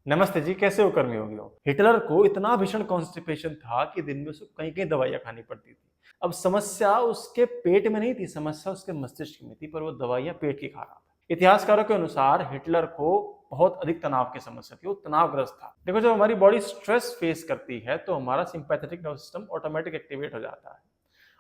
नमस्ते जी, कैसे हो कर्मयोगियों। हिटलर को इतना भीषण कॉन्स्टिपेशन था कि दिन में उसको कई कई दवाइयां खानी पड़ती थी। अब समस्या उसके पेट में नहीं थी, समस्या उसके मस्तिष्क में थी, पर वो दवाइयां पेट की खा रहा था। इतिहासकारों के अनुसार हिटलर को बहुत अधिक तनाव की समस्या थी, वो तनावग्रस्त था। देखो, जब हमारी बॉडी स्ट्रेस फेस करती है तो हमारा sympathetic nervous system automatic activate हो जाता है,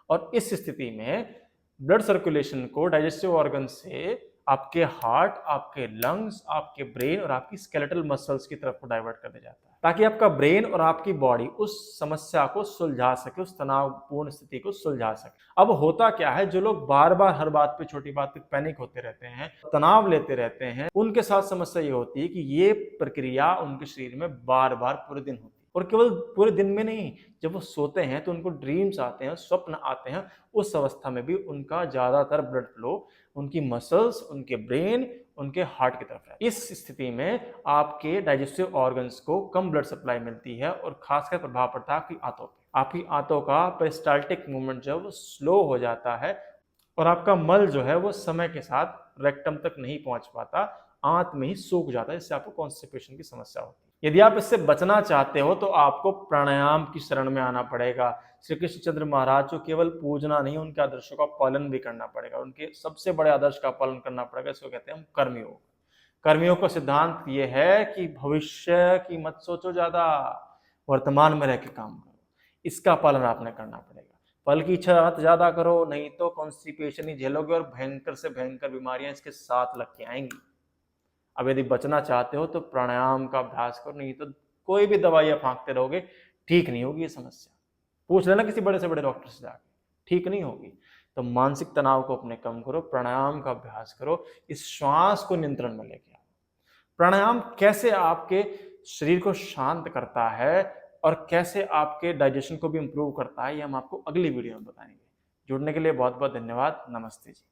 और इस स्थिति में ब्लड सर्कुलेशन को डाइजेस्टिव ऑर्गन से आपके हार्ट, आपके लंग्स, आपके ब्रेन और आपकी स्केलेटल मसल्स की तरफ डाइवर्ट कर दिया जाता है, ताकि आपका ब्रेन और आपकी बॉडी उस समस्या को सुलझा सके, उस तनावपूर्ण स्थिति को सुलझा सके। अब होता क्या है, जो लोग बार बार हर बात पे, छोटी बात पे पैनिक होते रहते हैं, तनाव लेते रहते हैं, उनके साथ समस्या ये होती है कि ये प्रक्रिया उनके शरीर में बार बार पूरे दिन होती है। और केवल पूरे दिन में नहीं, जब वो सोते हैं तो उनको ड्रीम्स आते हैं, स्वप्न आते हैं। उस अवस्था में भी उनका ज्यादातर ब्लड फ्लो उनकी मसल्स, उनके ब्रेन, उनके हार्ट की तरफ है। इस स्थिति में आपके डाइजेस्टिव ऑर्गन्स को कम ब्लड सप्लाई मिलती है और खासकर प्रभाव पड़ता है आपकी आंतों पे। आपकी आंतों का पेरिस्टाल्टिक मूवमेंट जो है वो स्लो हो जाता है, और आपका मल जो है वो समय के साथ रेक्टम तक नहीं पहुंच पाता, आंत में ही सूख जाता है, जिससे आपको कॉन्स्टिपेशन की समस्या होती है। यदि आप इससे बचना चाहते हो तो आपको प्राणायाम की शरण में आना पड़ेगा। श्री कृष्णचंद्र महाराज को केवल पूजना नहीं, उनके आदर्शों का पालन भी करना पड़ेगा। उनके सबसे बड़े आदर्श का पालन करना पड़ेगा, इसको कहते हैं हम कर्मयोग। कर्मयोग का सिद्धांत ये है कि भविष्य की मत सोचो ज्यादा, वर्तमान में रह के काम करो। इसका पालन आपने करना पड़ेगा। फल की इच्छा मत ज्यादा करो, नहीं तो कॉन्स्टिपेशन ही झेलोगे और भयंकर से भयंकर बीमारियां इसके साथ लग के आएंगी। अब यदि बचना चाहते हो तो प्राणायाम का अभ्यास करो, नहीं तो कोई भी दवाइयां फांकते रहोगे, ठीक नहीं होगी ये समस्या। पूछ लेना किसी बड़े से बड़े डॉक्टर से जाके, ठीक नहीं होगी। तो मानसिक तनाव को अपने कम करो, प्राणायाम का अभ्यास करो, इस श्वास को नियंत्रण में लेके आओ। प्राणायाम कैसे आपके शरीर को शांत करता है और कैसे आपके डाइजेशन को भी इंप्रूव करता है, ये हम आपको अगली वीडियो में बताएंगे। जुड़ने के लिए बहुत बहुत धन्यवाद। नमस्ते जी।